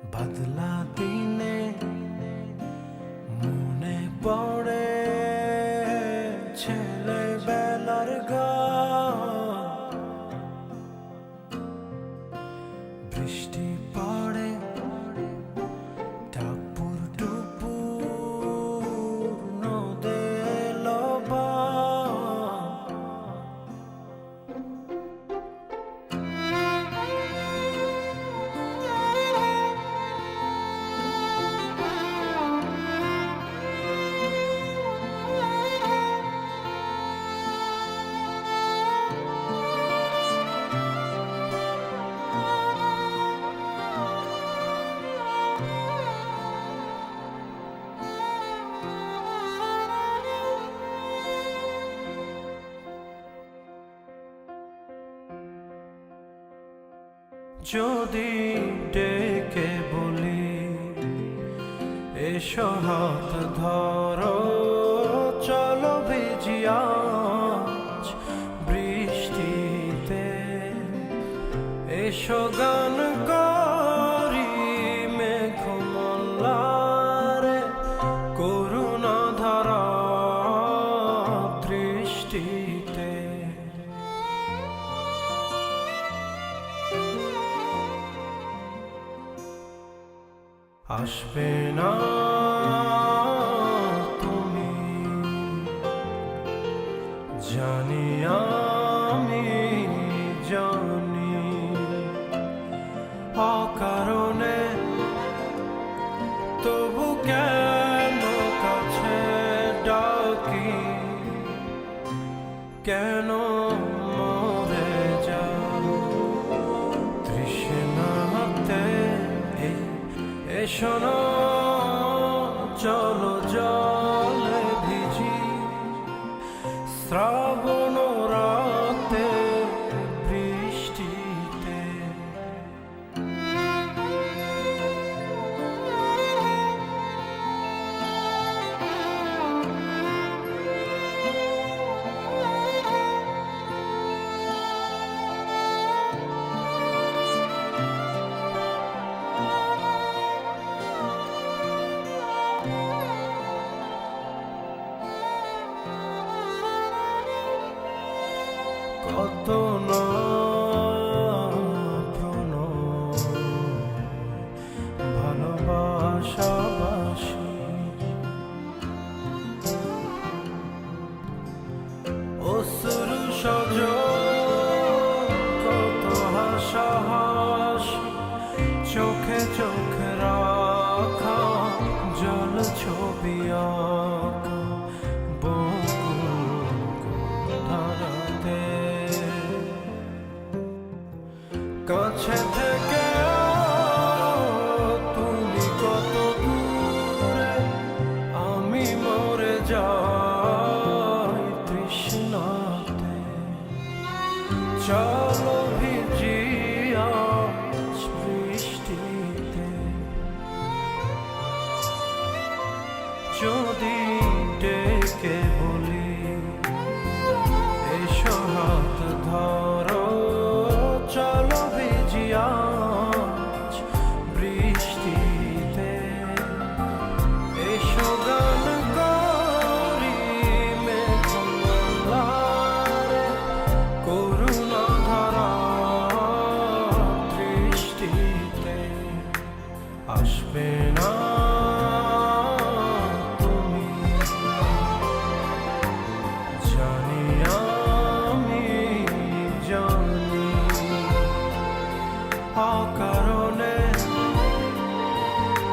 বদলা দিনে মনে পড়ে ছেলেবেলার গান। বৃষ্টি পড়ে টাপুর টুপুর নদে লবণ। যদি ডেকে বলি এসো হাত ধরো, চলো ভিজি আজ বৃষ্টিতে, এসো গান করি মেঘমল্লারে, করুণা ধারা দৃষ্টিতে। আসবে না তুমি জানি, আমি জানি, অকারণে তবু কেন কাছে ডাকি, কেন মরে যাও তৃষ্ণাতে। এসো না চলো জলে ভিজি, শ্রাবণ রাতে বৃষ্টিতে। কত না প্রণয় ভালোবাসাবাসি, অশ্রু সজল কত হাসাহাসি, চোখে চোখে রাখা জল ছবি আঁকা কাছে থেকে তুমি কত দূরে, আমি মরে যাই তৃষ্ণাতে। চলো ভিজি আজ বৃষ্টিতে। যদি ডেকে বলি এসো হাত ধরো, চলো ভিজি আজ বৃষ্টিতে, এসো গান করি মেঘমল্লারে, করুণা ধারা দৃষ্টিতে। আসবে না তুমি জানি, আমি জানি, অকারণে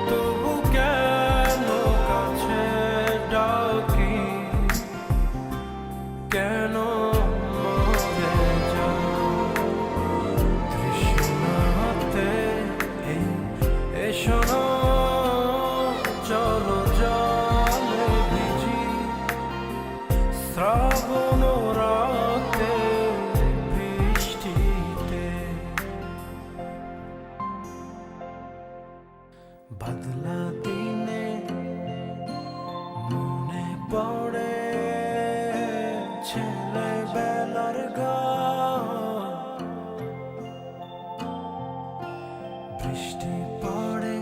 তবু কেন কাছে ডাকি, কেন মরে যাও তৃষ্ণাতে। এসো না চলো জলে ভিজি, শ্রাবণ রাতে বৃষ্টিতে। বদলা দিনে মনে পড়ে ছেলেবেলার গান। বৃষ্টি পড়ে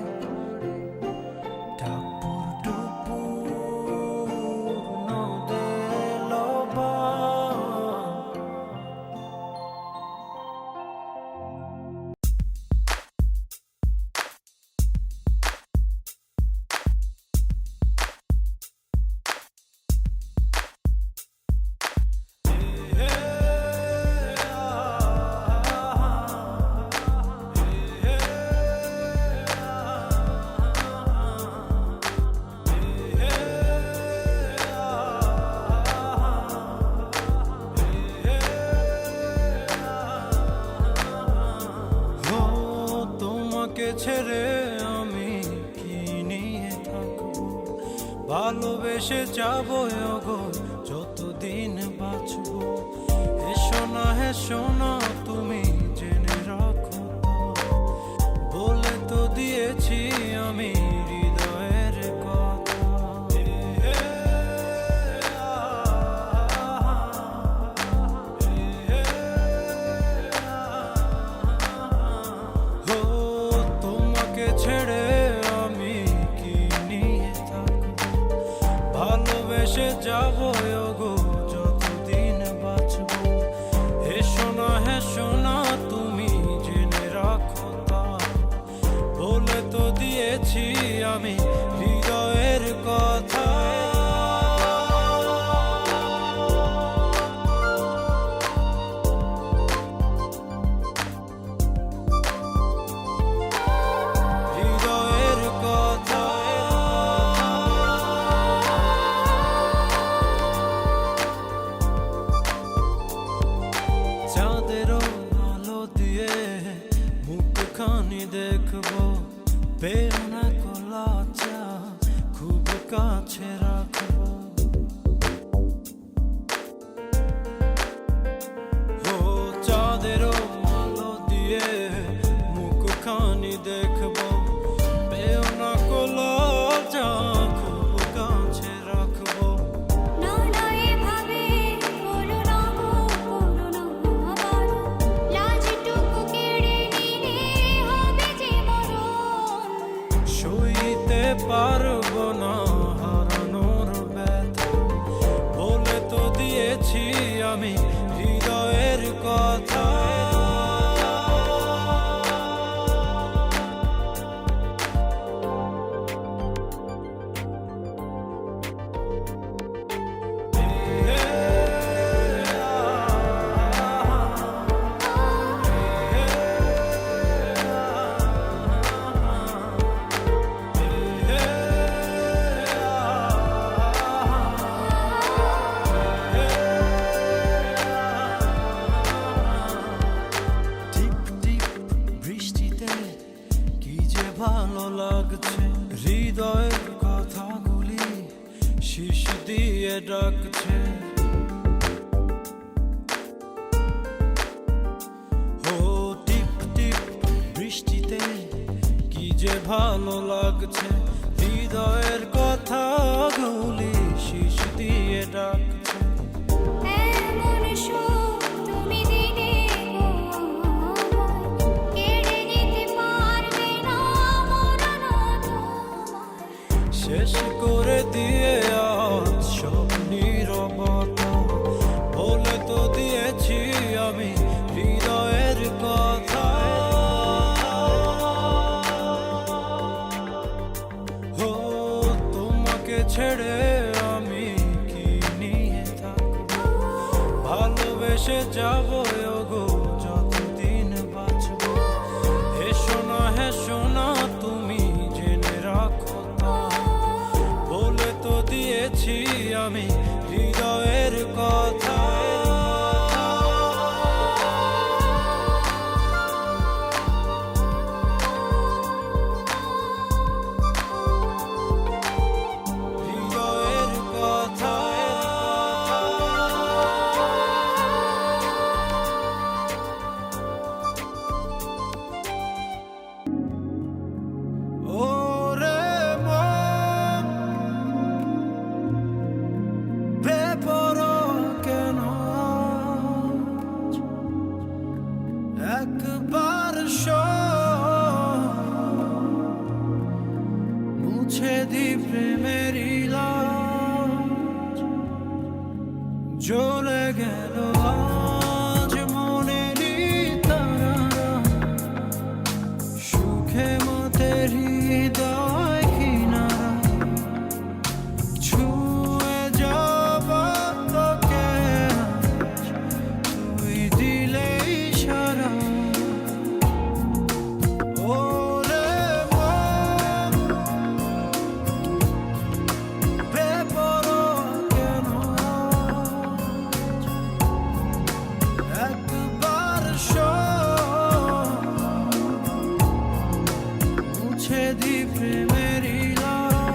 ছেড়ে আমি কি নিয়ে থাকবো, ভালোবেসে যাবো গো যতদিন বাঁচবো। হেসো না তুমি জেনে রাখো, বলে তো দিয়েছি আমি হৃদয়ের কথা। ও তোমাকে ছেড়ে আমি কি নিয়ে থাকবো, ভালোবেসে যাবো গো যতদিন বাঁচবো। হেসো না তুমি জেনে রাখো, বলে তো দিয়েছি আমি হৃদয়ের কথা। হৃদয়ের কথা। চাঁদেরও আলো দিয়ে মুখখানি দেখবো, পেও না কলাচা খুব কাছে রাখবো। ও চাঁদেরও আলো দিয়ে মুখখানি দেখবো, পেও না কলাচা খুব কাছে রাখবো। সইতে পারবো না হারানোর ব্যথা, বলে তো দিয়েছি আমি হৃদয়ের কথা। ভালো লাগছে হৃদয়ের কথাগুলি শীষ দিয়ে ডাকছে। ও টিপ টিপ বৃষ্টিতে কি যে ভালো লাগছে, হৃদয়ের কথাগুলি শীষ দিয়ে ডাকছে। শেষ করে দিয়ে আজ সব নীরবতা, বলে তো দিয়েছি আমি হৃদয়ের কথা। ও তোমাকে ছেড়ে আমি কি নিয়ে থাকবো, ভালোবেসে যাবো গো যতদিন বাঁচবো। হেসো না তুমি জেনে রাখো, বলে তো দিয়েছি আমি হৃদয়ের কথা। হৃদয়ের কথা। একবার মুছে দি প্রেমের লাজ, জ্বলে গেল আজ মনেরই তারারা, সুখে মতে হৃদয় কিনারা, ছুঁয়ে যাব তোকে তুই দিলেই সারা। মুছে দি প্রেমেরই লড়া।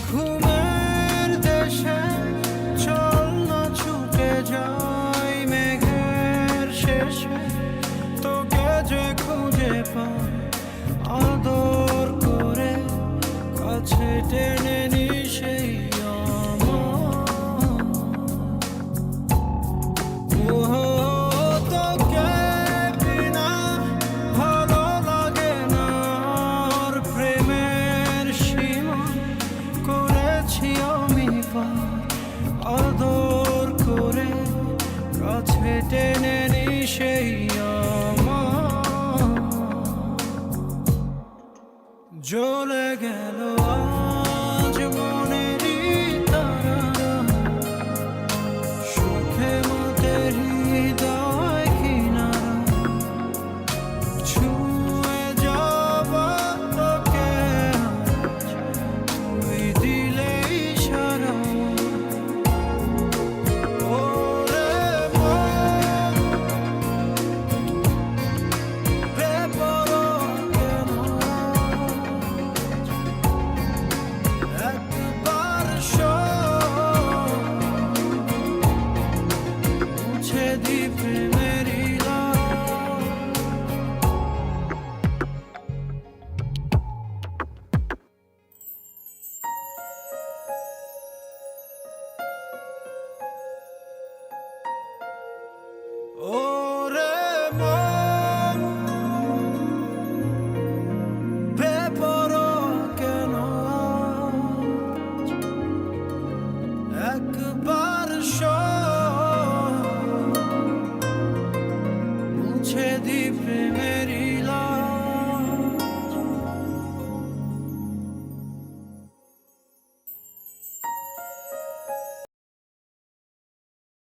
ঘুমের দেশে চল না ছুটে যাই মেঘের শেষে, তোকে যে খুঁজে পাই আদর করে কাছে টেনে নি সেই আমার। ওহো, তোকে বিনা ভালো লাগে না, আর প্রেমের সীমা করেছি আমি পার আদর করে কাছে টেনে নি সেই আমার। জ্বলে গেল আজ মনেরই তারারা, সুখে মাতের হৃদয় কিনারা, ছুঁয়ে যাব তোকে আজ, তুই দিলেই সারা। ওরে মন, বেপরোয়া কেন একবার শোন, মুছে দি প্রেমেরই লড়া। ওরে মন, বেপরোয়া কেন একবার শোন,